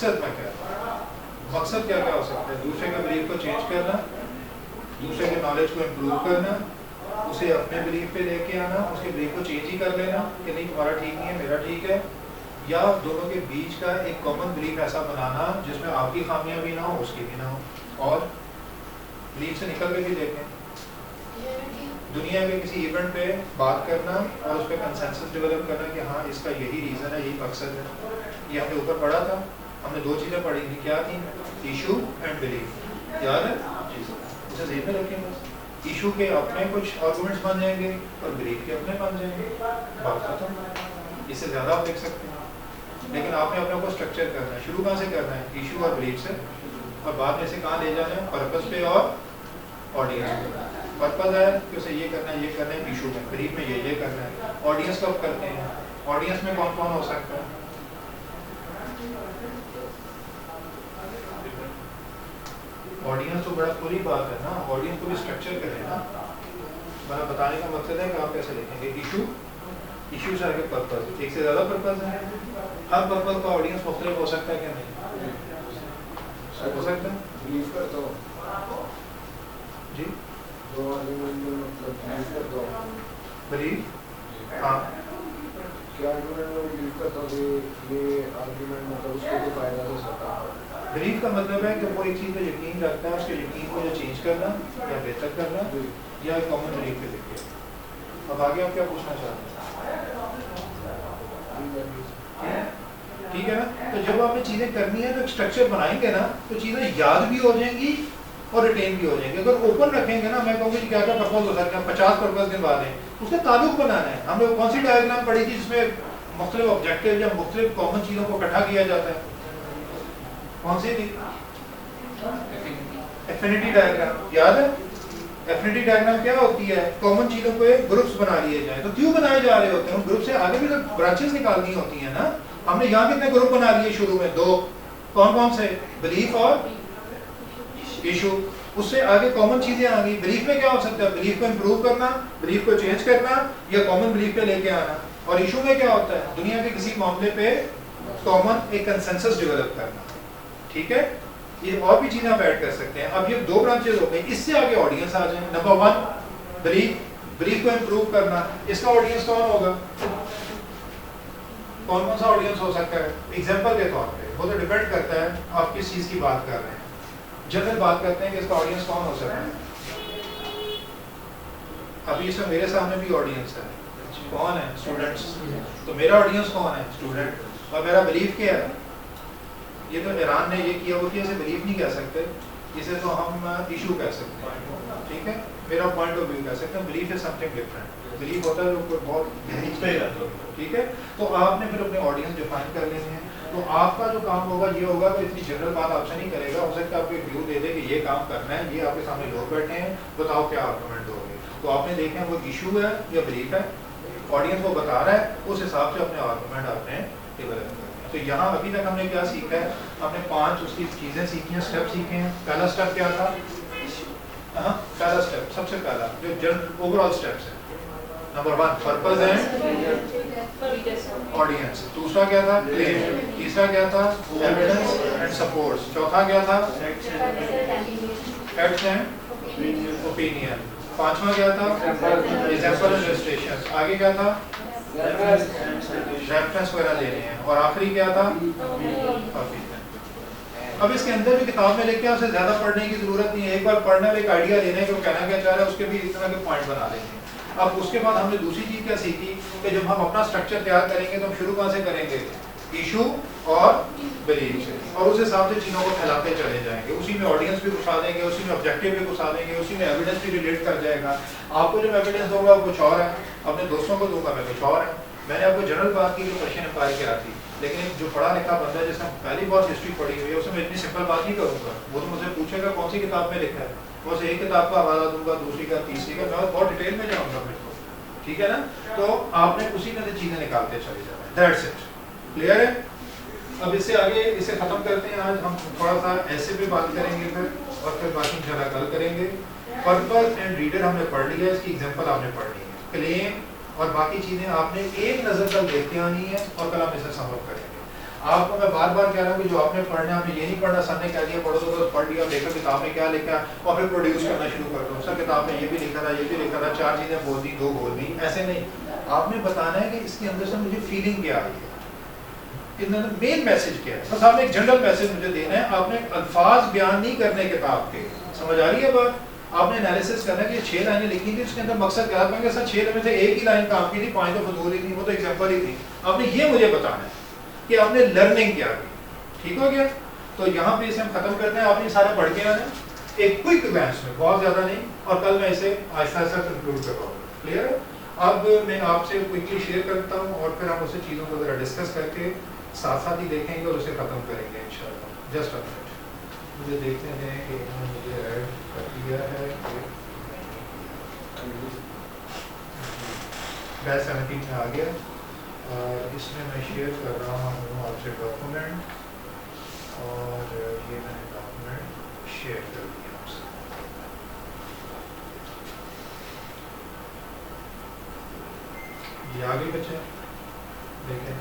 मकसद मैं कह रहा हूँ, मकसद क्या क्या हो सकता है? दूसरे के बिलीफ को चेंज करना, दूसरे के नॉलेज को इम्प्रूव करना, उसे अपने बिलीफ पे लेके आना, उसके बिलीफ को चेंज ही कर लेना कि नहीं तुम्हारा ठीक नहीं है मेरा ठीक है, या दोनों के बीच का एक कॉमन बिलीफ ऐसा बनाना जिसमें आपकी खामियां भी ना हो उसकी भी ना हो। और बिलीफ से निकल के भी देखें, दुनिया के किसी इवेंट पे बात करना और उस पर कंसेंसस डेवलप करना कि हाँ इसका यही रीज़न है, यही मकसद है। ये हमने ऊपर पढ़ा था, हमने दो चीज़ें पढ़ी थी, क्या थी? इशू एंड बिलीफ, याद है? उसे ज़हन में रखें बस। इशू के अपने कुछ आर्गूमेंट्स बन जाएंगे और बिलीफ के अपने बन जाएंगे, बात खत्म। इससे ज़्यादा आप देख सकते हैं, लेकिन आपने अपने को स्ट्रक्चर करना है। शुरू कहाँ से करना है? इशू और बिलीफ से, और बाद में से कहाँ ले जाना है? पर्पस पे और ऑडियंस पे। पर्पस है कि उसे ये करना है, ये करना है, इशू में, बिलीफ में ये करना है। ऑडियंस कब करते हैं? ऑडियंस में कौन कौन हो सकता है? ऑडियंस तो बड़ा पूरी बात है ना, ऑडियंस को भी स्ट्रक्चर करें ना। मेरा बताने का मकसद है कि आप कैसे लिखेंगे इशू, इशू से आगे पर्पस, एक से ज़्यादा पर्पस है। हर पर्पस का ऑडियंस मुख्तलिफ हो सकता है क्या? नहीं हो सकता है जी। बिलीफ, हाँ क्या आर्गुमेंट में बिलीव करता हूँ ये आर्गुमेंट मतलब उसको तो फायदा हो सकता है। बिलीफ का मतलब है कि वो एक चीज़ पे यकीन रखता है, उसके यकीन को या चेंज करना या बेहतर करना या कॉमन बिलीफ पे लिखे। अब आगे आप क्या पूछना चाहते हैं? ठीक है ना। तो जब आपने चीज़ें करनी है तो स्ट्रक्चर बनाएंगे ना, तो चीज़ें याद भी हो जाएंगी और रिटेन भी हो जाएंगे। अगर ओपन रखेंगे ना, मैं कहूँगी क्या क्या पर्पज हो सकते हैं, 50 पर्पज गिनवा दें, उसका ताल्लुक बनाना है। हम लोग कौन सी डायग्राम पढ़ी थी जिसमें मुख्तलिफ ऑब्जेक्टिव या मुख्तलिफ कॉमन चीज़ों को इकट्ठा किया जाता है? कौन सी थी? एफिनिटी डायग्राम, याद है? एफिनिटी डायग्राम क्या होती है? कॉमन चीज़ों को ग्रुप्स बना लिए जाए। तो क्यों बनाए जा रहे होते हैं? उन ग्रुप से आगे भी तो ब्रांचेस निकालनी होती है ना। हमने यहाँ कितने ग्रुप बना लिए शुरू में? 2। कौन कौन से? बिलीफ और इशू। उससे आगे कॉमन चीजें आ गई। बिलीफ में क्या हो सकता है? बिलीफ को इम्प्रूव करना, बिलीफ को चेंज करना या कॉमन बिलीफ पे लेके आना। और इशू में क्या होता है? दुनिया के किसी मामले पे कॉमन एक कंसेंसस डेवलप करना। ठीक है, ये और भी चीजें आप ऐड कर सकते हैं। अब ये 2 ब्रांचेस हो गई, इससे आगे ऑडियंस आ जाए। नंबर 1 बिलीफ, बिलीफ को इम्प्रूव करना। इसका ऑडियंस कौन होगा? कौन कौन सा ऑडियंस हो सकता है? एग्जाम्पल के तौर पे वो तो डिपेंड करता है आप किस चीज की बात कर रहे हैं। जनरल बात करते हैं कि इसका ऑडियंस कौन हो सकता है। अभी इसमें मेरे सामने भी ऑडियंस है, कौन है? स्टूडेंट्स। तो मेरा ऑडियंस कौन है? स्टूडेंट। और मेरा बिलीफ क्या है? ये तो ईरान ने ये किया, वो इसे बिलीफ नहीं कह सकते, इसे तो हम इशू कह सकते हैं। ठीक है, मेरा पॉइंट ऑफ व्यू कह सकते हैं। Belief is something different. Belief होता है जो बहुत गहरी पे रहता है। ठीक है, तो आपने फिर अपने ऑडियंस डिफाइन कर लेने हैं। तो आपका जो काम होगा ये होगा कि इतनी जनरल बात आपसे नहीं करेगा। हो सकता है आपको एक व्यू दे दे कि ये काम करना है, ये आपके सामने लोग बैठे हैं, बताओ क्या आर्गुमेंट दोगे। तो आपने देखना वो इशू है या बिलीफ है, ऑडियंस को बता रहा है, उस हिसाब से अपने आर्गुमेंट आपने डेवलप करना है। तो यहाँ अभी तक हमने क्या सीखा है? हमने 5 उसकी चीज़ें सीखी हैं, स्टेप सीखे हैं। पहला स्टेप क्या था? पहला स्टेप, सबसे पहला जो जनरल ओवरऑल स्टेप्स है, नंबर 1 पर्पस एंड ऑडियंस। दूसरा क्या था? क्लेम। तीसरा क्या था? Evidence and supports. चौथा क्या था? Facts and opinion. पांचवा क्या था? Example and illustration. आगे क्या था? रेफरेंस वगैरह देने हैं। और आखिरी क्या था? अब इसके अंदर भी किताब में लेके उसे ज्यादा पढ़ने की जरूरत नहीं है। एक बार पढ़ना, एक आइडिया लेने को कहना क्या चाह रहा है, उसके भी इस तरह के पॉइंट बना लेंगे। अब उसके बाद हमने दूसरी चीज क्या सीखी कि जब हम अपना स्ट्रक्चर तैयार करेंगे तो हम शुरू कहाँ से करेंगे? इशू और बिलीफ से, और उस हिसाब से चीज़ों को फैलाते चले जाएंगे। उसी में ऑडियंस भी घुसा देंगे, उसी में ऑब्जेक्टिव भी घुसा देंगे, उसी में एविडेंस भी रिलेट कर जाएगा। आपको जब एविडेंस दूंगा वो कुछ और है, अपने दोस्तों को दूंगा मैं कुछ और है। मैंने आपको जनरल बात की कि पर्शियन एम्पायर क्या थी, लेकिन जो पढ़ा लिखा बंदा जिसने पहली बार हिस्ट्री पढ़ी हुई है उसमें मैं इतनी सिंपल बात नहीं करूँगा। वो तो मुझे पूछेगा कौन सी किताब में लिखा है, वो से एक किताब का हवाला दूंगा, दूसरी का, तीसरी का, मैं बहुत डिटेल में जाऊँगा फिर तो। ठीक है ना, तो आपने उसी में से चीज़ें निकालते चले जाना है। दैट्स इट, क्लियर है। अब इससे आगे इसे ख़त्म करते हैं। आज हम थोड़ा सा ऐसे पे बात करेंगे फिर, और फिर बाकी इंशाल्लाह कल करेंगे। पर्पस एंड रीडर हमने पढ़ लिया, इसकी एग्जांपल आपने पढ़ ली है। क्लेम और बाकी चीज़ें आपने एक नज़र तक देखते आनी है और कल हम इसे सम अप करेंगे। आपको मैं बार बार कह रहा हूँ कि जो आपने पढ़ना है आपने ये नहीं पढ़ना, सर ने कह दिया पढ़ो तो बस पढ़ लिया, देखो किताब में क्या लिखा है और फिर प्रोड्यूस करना शुरू कर दो, सर किताब में ये भी लिखा था, ये भी लिखा था, 4 चीज़ें बोल दी, 2 बोल दी। ऐसे नहीं, आपने बताना है कि इसके अंदर से मुझे फीलिंग क्या आई है, मेन मैसेज क्या है। बस आपने एक जनरल मैसेज मुझे देना है, आपने अल्फाज बयान नहीं करने किताब के, समझ आ रही है बात। आपने एनालिसिस करना है कि 6 लाइनें लिखी थी, उसके अंदर मकसद क्या था, सर 6 में से एक ही लाइन काम की थी, 5 तो फजूल ही थी, वो तो एग्जांपल ही थी। आपने ये मुझे बताना है कि आपने लर्निंग क्या की, ठीक हो गया। तो यहाँ पे इसे हम खत्म करते हैं, आपने सारा पढ़ के आना एक क्विक ग्लैंस में, बहुत ज़्यादा नहीं, और कल मैं इसे आहिस्ता आहिस्ता कंक्लूड करवाऊंगा, क्लियर है। अब मैं आपसे क्विकली शेयर करता हूँ और फिर हम उसे चीज़ों को ज़रा डिस्कस करके साथ साथ ही देखेंगे और उसे ख़त्म करेंगे इंशाल्लाह। जस्ट अ मिनट, मुझे देखते हैं कि इन्होंने मुझे ऐड कर दिया है कि बैच 17 में आ गया, और इसमें मैं शेयर कर रहा हूँ आपसे डॉक्यूमेंट, और ये मैंने डॉक्यूमेंट शेयर कर दिया आपसे। ये आगे बच्चे देखें,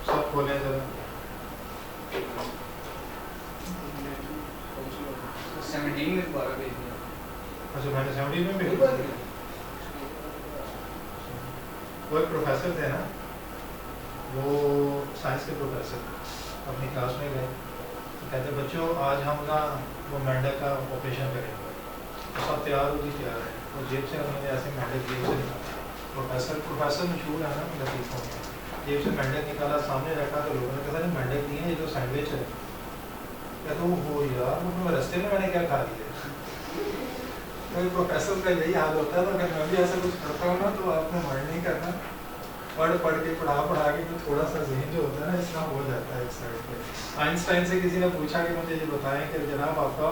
सब खोलें जरा। 17 में 12 भेज दिया। अच्छा मैंने 17 में भेज दिया। वो एक प्रोफेसर थे ना, वो साइंस के प्रोफेसर अपनी क्लास में गए, तो कहते बच्चों आज हम ना वो मेंढक का ऑपरेशन करेंगे, तो सब तैयार होगी, तैयार है, और जेब से उन्होंने ऐसे मेंढक जेब से निकाला, प्रोफेसर मशहूर है ना लतीफ़ों में, जेब से मेंढक निकाला, सामने रखा, तो लोगों ने कहा नहीं मेंढक नहीं है, ये तो सैंडविच है। कहते वो यार वो रास्ते में मैंने क्या खा लिया। तो प्रोफेसर का यही हाल होता है, तो अगर मैं भी ऐसा कुछ करता हूँ ना तो आपको माइंड नहीं करना, पढ़ के पढ़ा के तो थोड़ा सा जहन जो होता है ना इसका हो जाता है एक साइड पे। आइंस्टाइन से किसी ने पूछा कि मुझे ये बताएं कि जनाब आपका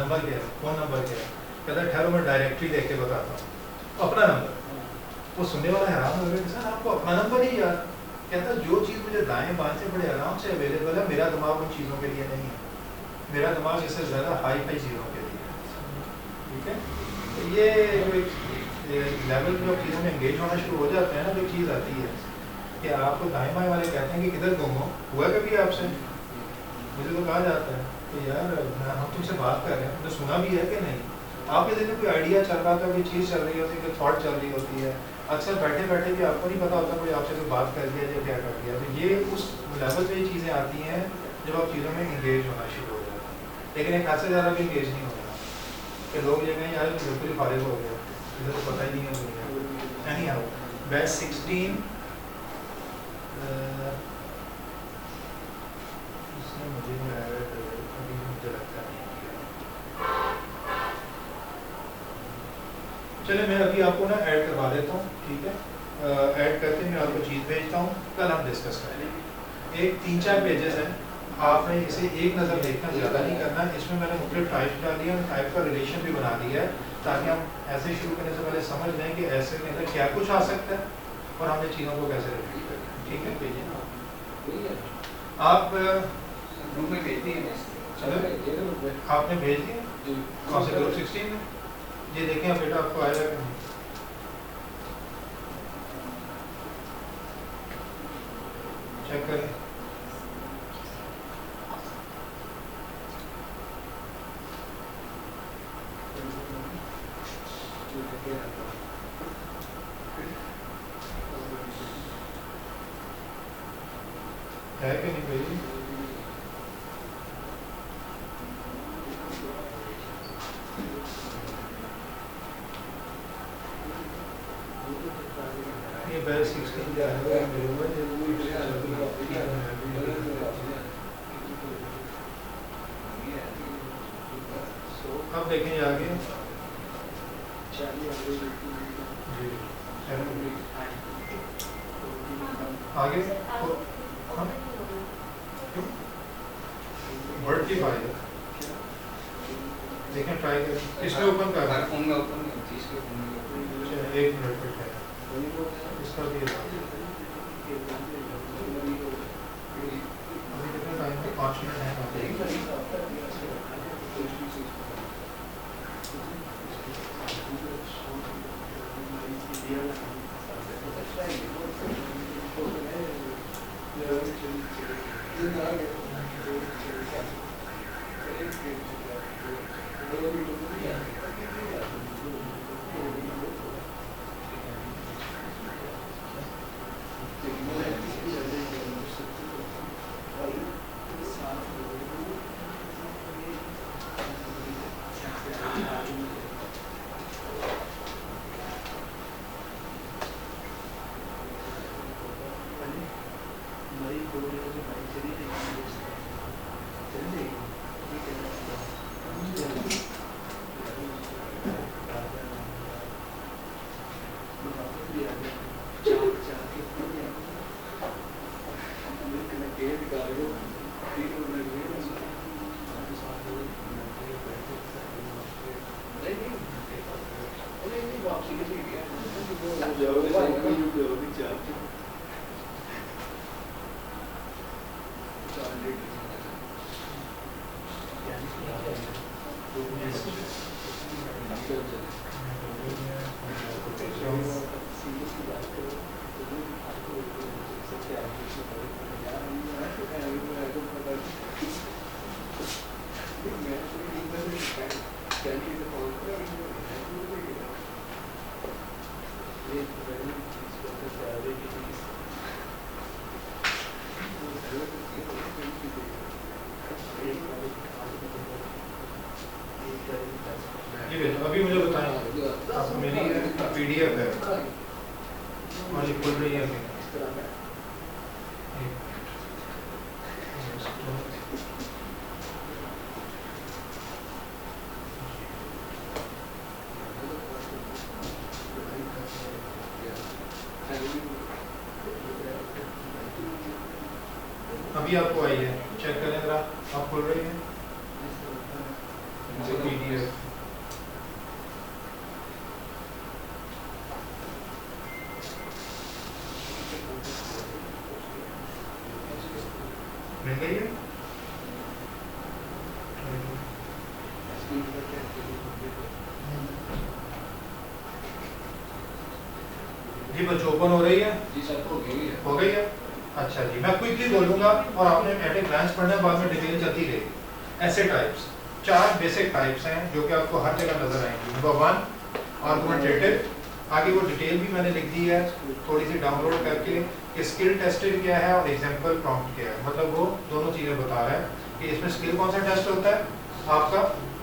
नंबर क्या है, फ़ोन नंबर क्या है, कहता है ठहरो मैं डायरेक्टरी देख के बताता हूँ अपना नंबर। वो सुनने वाला हैरान हो गया, सर आपको अपना नंबर ही याद। कहता जो चीज़ मुझे दाएँ बाएँ से बड़े आराम से अवेलेबल है, मेरा दिमाग उन चीज़ों के लिए नहीं है, मेरा दिमाग इससे ज़्यादा हाई फाई चीज़ों के लिए है, ठीक है। तो ये जो एक लेवल जो चीज़ों में एंगेज होना शुरू हो जाते हैं ना, जो चीज़ आती है कि आपको दाएं बाएं वाले कहते हैं कि किधर गुम हो, हुआ कभी आपसे, मुझे तो कहा जाता है कि यार हम तुमसे बात कर रहे हैं, तुमने सुना भी है कि नहीं, आपके दिल में कोई आइडिया चल रहा था, कोई चीज़ चल रही होती है, कोई थॉट चल रही होती है, अक्सर बैठे बैठे भी आपको नहीं पता होता कोई आपसे कोई बात कर दिया या क्या कर दिया। तो ये उस लेवल पे ये चीज़ें आती हैं जब आप चीज़ों में इंगेज होना शुरू हो जाते हैं, लेकिन एक हाथ से ज़्यादा भी इंगेज नहीं होना कि लोग ये कहें यार बिल्कुल ही फारिग हो गया, इधर तो पता ही नहीं है दुनिया। एनी हाउ बैच 16 इसने मुझे अभी मुझे लगता नहीं। चलिए मैं अभी आपको ना ऐड करवा देता हूँ, ठीक है। ऐड करके मैं आपको चीज़ भेजता हूँ, कल हम डिस्कस करेंगे। एक 3-4 पेजेस हैं, आपने इसे एक नज़र देखना, ज़्यादा नहीं करना। इसमें मैंने मुख्तलिफ टाइप डाली है, टाइप का रिलेशन भी बना दिया है, ताकि हम ऐसे शुरू करने से पहले समझ लें कि ऐसे के अंदर क्या कुछ आ सकता है और हमने चीज़ों को कैसे रिपीट करना है, ठीक है। भेजिए आप ग्रुप में भेज दिए। चलो आपने भेज दिए कौन से ग्रुप 16 में, ये देखें अब बेटा आपको आएगा कि नहीं। चेक करें, है कि नहीं भाई। ये बैच 16 क्या है अब देखें आगे जी आगे वर्ड की फाइल देखें, ट्राई करें, इसमें ओपन कर रहा है, फोन में ओपन नहीं होती, इसके फोन में। 1 मिनट पे है इसका भी अभी कितना टाइम है, 5 मिनट है। ये देखो, अभी मुझे बताएं, आप मेरी PDF है और ये खुल रही है अभी। अभी आपको आई है, चेक करें जरा, आप खुल रही है PDF। मिल गई है? जी बच्चों ओपन हो रही है? जी सर हो गई है। हो गई है? अच्छा जी, मैं क्विकली बोलूंगा और आपने एट ए ग्लांस पढ़ना, बाद में डिटेल चलती रहेगी। ऐसे टाइप्स, 4 बेसिक टाइप्स हैं जो कि आपको हर जगह नजर आएंगी। नंबर 1 आर्गुमेंटेटिव, आगे वो डिटेल भी मैंने लिख दी है थोड़ी सी डाउनलोड करके कि स्किल टेस्टेड क्या है और एग्जांपल प्रॉम्प्ट क्या है। मतलब वो दोनों चीज़ें बता रहा है कि इसमें स्किल कौन सा टेस्ट होता है आपका,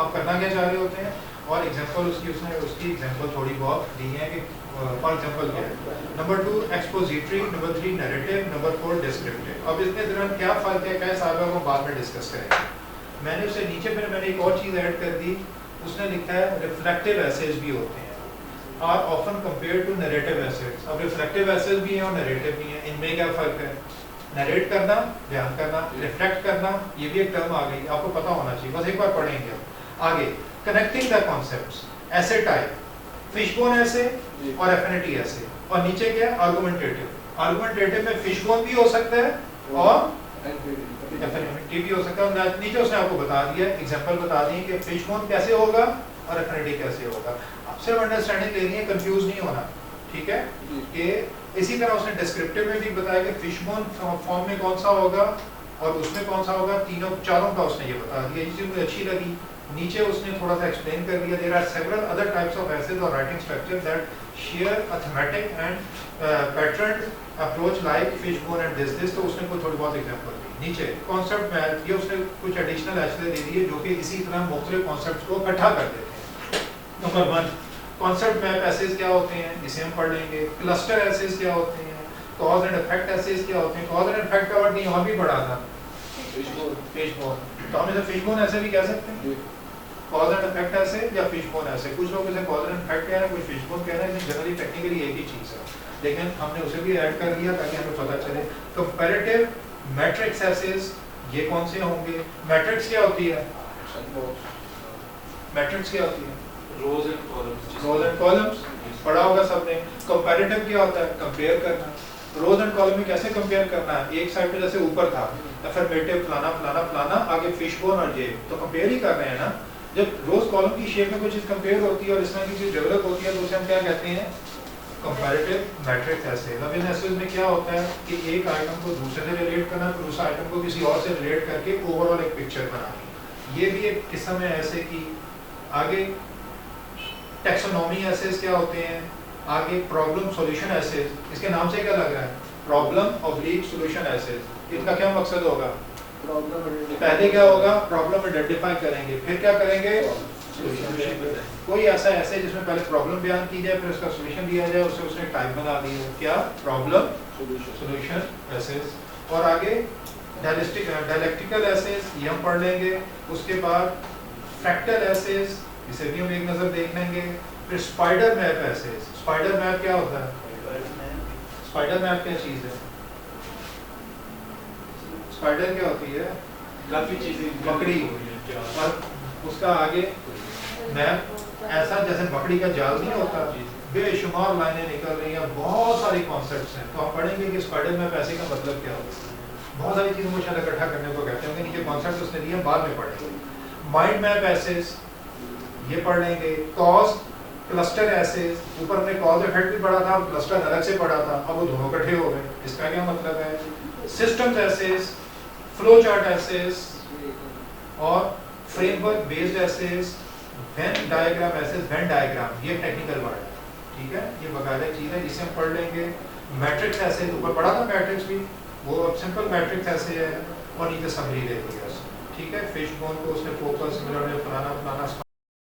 आप करना क्या चाह रहे होते हैं, और एग्जांपल उसकी एग्जांपल थोड़ी बहुत दी है कि फॉर एग्जांपल क्या है। Number 2 expository, number 3 narrative, number 4 descriptive. अब इसके दौरान क्या फ़र्क है, क्या हिसाब है, वो बाद में डिस्कस करेंगे। मैंने उससे नीचे फिर मैंने एक और चीज़ ऐड कर दी, उसने लिखा है रिफ्लेक्टिव एसेज भी होते हैं, are often compare to narrative essays. अब रिफ्लेक्टिव एसेज भी हैं और नैरेटिव भी हैं, इनमें क्या फ़र्क है। नरेट करना, बयान करना, रिफ्लेक्ट करना, ये भी एक टर्म आ गई, आपको पता होना चाहिए, बस एक बार पढ़ेंगे हम आगे। कनेक्टिंग द कॉन्सेप्ट्स, ऐसे टाइप, फिशबोन ऐसे और एफिनिटी ऐसे, और नीचे क्या है आर्गुमेंटेटिव। आर्गुमेंटेटिव में फिशबोन भी हो सकता है और एफिनिटी भी हो सकता है। नीचे उसने आपको बता दिया, एग्जांपल बता दिए कि फिशबोन कैसे होगा और एफिनिटी कैसे होगा। सिर्फ अंडरस्टैंडिंग लेनी है, कंफ्यूज नहीं होना, ठीक है। कि इसी तरह उसने डिस्क्रिप्टिव में भी बताया कि फिशबोन फॉर्म में कौन सा होगा और उसमें कौन सा होगा, चारों का उसने ये बता दिया। ये चीज़ मुझे अच्छी लगी। नीचे उसने थोड़ा सा एक्सप्लेन कर दिया, there are several other types of essays और writing structure that share a thematic and pattern approach like fishbone and this. तो उसने कोई थोड़ी बहुत एग्जांपल दी। नीचे कॉन्सेप्ट मैप, ये उसने कुछ एडिशनल ऐसे दे दिए जो कि इसी तरह मुख्तलिफ कॉन्सेप्ट्स को इकट्ठा कर देते हैं। नंबर 1 कॉन्सेप्ट मैप एसेज क्या होते हैं, इसे हम पढ़ लेंगे। क्लस्टर एसेज क्या होते हैं, कॉज एंड इफेक्ट एसेज क्या होते हैं। कॉज एंड इफेक्ट का वर्ड नहीं और भी बड़ा था, फिशबोन। तो हम इसे फिशबोन ऐसे भी कह सकते हैं, कॉज एंड इफेक्ट ऐसे या फिशबोन ऐसे। कुछ लोग इसे कॉज एंड इफेक्ट कह रहे हैं, कुछ फिशबोन कह रहे हैं, लेकिन जनरली टेक्निकली एक ही चीज़ है, लेकिन हमने उसे भी ऐड कर दिया ताकि हमें पता चले। कंपैरेटिव मैट्रिक्स एसेज, ये कौन से होंगे। मैट्रिक्स क्या होती है, मैट्रिक्स क्या होती है, rows and columns. Rows and columns पढ़ा होगा सबने। कंपैरेटिव क्या होता है, कंपेयर करना। रोज एंड कॉलम में कैसे कंपेयर करना है, एक साइड पे जैसे ऊपर था एफर्मेटिव फलाना फलाना फलाना, आगे फिशबोन और ये, तो कंपेयर ही कर रहे हैं ना। जब रोज कॉलम की शेप में कोई चीज़ कंपेयर होती है और इस तरह की चीज़ डेवलप होती है तो उसे हम क्या कहते हैं, कंपैरेटिव मैट्रिक्स एसेज। अब इन एसेज में क्या होता है कि एक आइटम को दूसरे से रिलेट करना, फिर उस आइटम को किसी और से रिलेट करके ओवरऑल एक पिक्चर बनानी। ये भी एक किस्म है ऐसे की। आगे टैक्सोनॉमी एसेज क्या होते हैं, आगे प्रॉब्लम सॉल्यूशन एसेज, इसके नाम से क्या लग रहा है, प्रॉब्लम ऑब्लिक सॉल्यूशन एसेज। इनका क्या मकसद होगा, पहले क्या होगा, प्रॉब्लम आइडेंटिफाई करेंगे, फिर क्या करेंगे, सॉल्यूशन। कोई ऐसा ऐसे जिसमें पहले प्रॉब्लम बयान की जाए, फिर उसका सॉल्यूशन दिया जाए, उसे उसने टाइप बना दी है, क्या, प्रॉब्लम सॉल्यूशन एसेज। और आगे डायलेक्टिकल एसेज, ये हम पढ़ लेंगे। उसके बाद फ्रैक्टल एसेज, इसे भी हम एक नज़र देख लेंगे। फिर spider map essays. Spider map क्या होता है, स्पाइडर मैप क्या चीज़ है, स्पाइडर क्या होती है, काफी चीजें बकरी, और उसका आगे मैप ऐसा जैसे बकरी का जाल नहीं होता, बेशुमार लाइनें निकल रही हैं, बहुत सारी कॉन्सेप्ट्स हैं। तो आप पढ़ेंगे कि स्पाइडर मैप ऐसे का मतलब क्या होता है, बहुत सारी चीज़ों को शायद इकट्ठा करने को कहते हैं, नीचे कॉन्सेप्ट उसने दिए, बाद में पढ़ेंगे। माइंड मैप एसेज, ये पढ़ लेंगे। कॉज क्लस्टर एसेज, ऊपर में कॉज इफेक्ट भी पढ़ा था, क्लस्टर अलग से पढ़ा था, अब वो दोनों इकट्ठे हो गए, इसका क्या मतलब है। Systems essays, flow chart essays, और framework based essays, Venn diagram essays. Venn diagram ये टेक्निकल वर्ड है, ठीक है, ये बकायदा चीज़ है, इसे हम पढ़ लेंगे। मैट्रिक्स एसेज, ऊपर पढ़ा था मैट्रिक्स भी, वो अब सिंपल मैट्रिक्स ऐसे है, और नीचे समरी दे दी है, ठीक है। फिश बोन को उसने फोकस, मिरर, फलाना फलाना